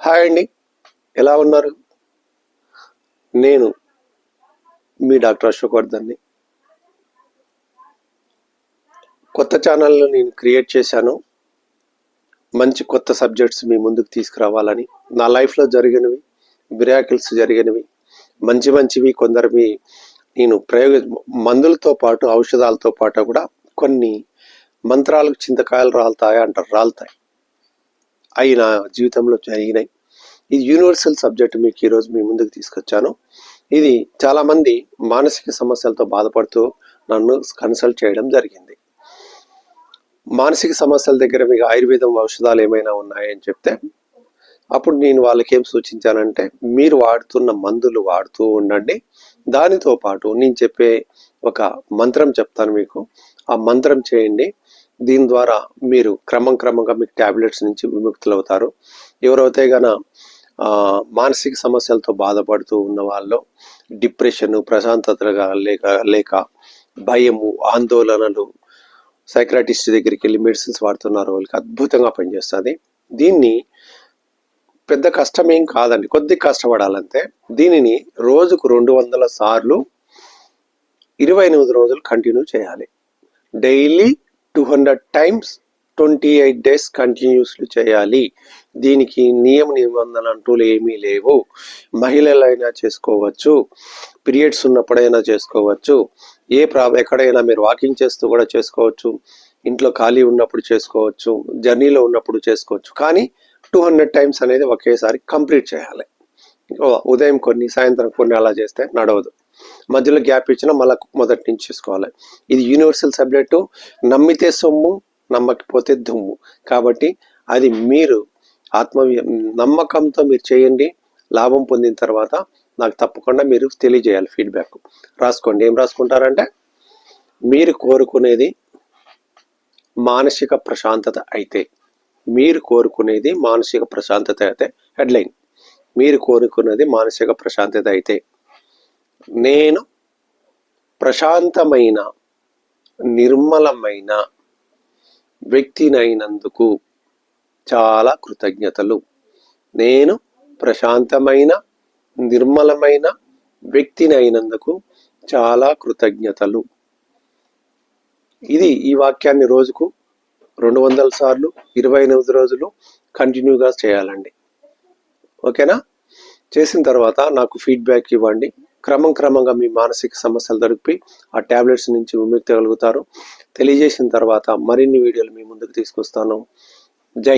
Hi అండి, ఎలా ఉన్నారు? నేను మీ డాక్టర్ అశోక్ వర్ధన్ని. కొత్త ఛానల్ను నేను క్రియేట్ చేశాను. మంచి కొత్త సబ్జెక్ట్స్ మీ ముందుకు తీసుకురావాలని. నా లైఫ్లో జరిగినవి, మిరాకిల్స్ జరిగినవి, మంచివి కొందరివి నేను మందులతో పాటు ఔషధాలతో పాటు కూడా కొన్ని మంత్రాలకు చింతకాయలు రాలుతాయి అంటారు, రాలుతాయి. అవి నా జీవితంలో జరిగినాయి. ఇది యూనివర్సల్ సబ్జెక్ట్ మీకు ఈరోజు మీ ముందుకు తీసుకొచ్చాను. ఇది చాలామంది మానసిక సమస్యలతో బాధపడుతూ నన్ను కన్సల్ట్ చేయడం జరిగింది. మానసిక సమస్యల దగ్గర మీకు ఆయుర్వేదం ఔషధాలు ఏమైనా ఉన్నాయని చెప్తే అప్పుడు నేను వాళ్ళకి ఏం సూచించానంటే, మీరు వాడుతున్న మందులు వాడుతూ ఉండండి. దానితో పాటు నేను చెప్పే ఒక మంత్రం చెప్తాను మీకు, ఆ మంత్రం చేయండి. దీని ద్వారా మీరు క్రమంగా మీకు ట్యాబ్లెట్స్ నుంచి విముక్తులవుతారు. ఎవరైతే గన మానసిక సమస్యలతో బాధపడుతూ ఉన్న వాళ్ళు, డిప్రెషన్, ప్రశాంతతగా లేక భయము, ఆందోళనలు, సైక్రాటిస్ట్ దగ్గరికి వెళ్ళి మెడిసిన్స్ వాడుతున్నారు వాళ్ళకి అద్భుతంగా పనిచేస్తుంది. దీన్ని పెద్ద కష్టమేం కాదండి, కొద్దిగా కష్టపడాలంతే. దీనిని రోజుకు 200 సార్లు 28 రోజులు కంటిన్యూ చేయాలి. డైలీ 200 టైమ్స్ 28 డేస్ కంటిన్యూస్లీ చేయాలి. దీనికి నిబంధనలు అంటూ ఏమీ లేవు. మహిళలైనా చేసుకోవచ్చు, పీరియడ్స్ ఉన్నప్పుడైనా చేసుకోవచ్చు, ఎక్కడైనా మీరు వాకింగ్ చేస్తూ కూడా చేసుకోవచ్చు, ఇంట్లో ఖాళీ ఉన్నప్పుడు చేసుకోవచ్చు, జర్నీలో ఉన్నప్పుడు చేసుకోవచ్చు. కానీ 200 టైమ్స్ అనేది ఒకేసారి కంప్లీట్ చేయాలి. ఉదయం కొన్ని, సాయంత్రం కొన్ని అలా చేస్తే నడవదు. మధ్యలో గ్యాప్ ఇచ్చినా మళ్ళీ మొదటి నుంచి చేసుకోవాలి. ఇది యూనివర్సల్ సబ్జెక్టు. నమ్మితే సొమ్ము, నమ్మకపోతే దుమ్ము. కాబట్టి అది మీరు నమ్మకంతో మీరు చేయండి. లాభం పొందిన తర్వాత నాకు తప్పకుండా మీరు తెలియజేయాలి ఫీడ్బ్యాక్. రాసుకోండి. ఏం రాసుకుంటారంటే, మీరు కోరుకునేది మానసిక ప్రశాంతత అయితే, మీరు కోరుకునేది మానసిక ప్రశాంతత అయితే, హెడ్లైన్, మీరు కోరుకున్నది మానసిక ప్రశాంతత అయితే, నేను ప్రశాంతమైన నిర్మలమైన వ్యక్తినైనందుకు చాలా కృతజ్ఞతలు. నేను ప్రశాంతమైన నిర్మలమైన వ్యక్తినైనందుకు చాలా కృతజ్ఞతలు. ఈ వాక్యాన్ని రోజుకు 200 సార్లు 28 రోజులు కంటిన్యూగా చేయాలండి. ఓకేనా? చేసిన తర్వాత నాకు ఫీడ్బ్యాక్ ఇవ్వండి. క్రమంగా మీ మానసిక సమస్యలు దొరికి ఆ ట్యాబ్లెట్స్ నుంచి విముక్తి కలుగుతారు. తెలియజేసిన తర్వాత మరిన్ని వీడియోలు మీ ముందుకు తీసుకొస్తాను.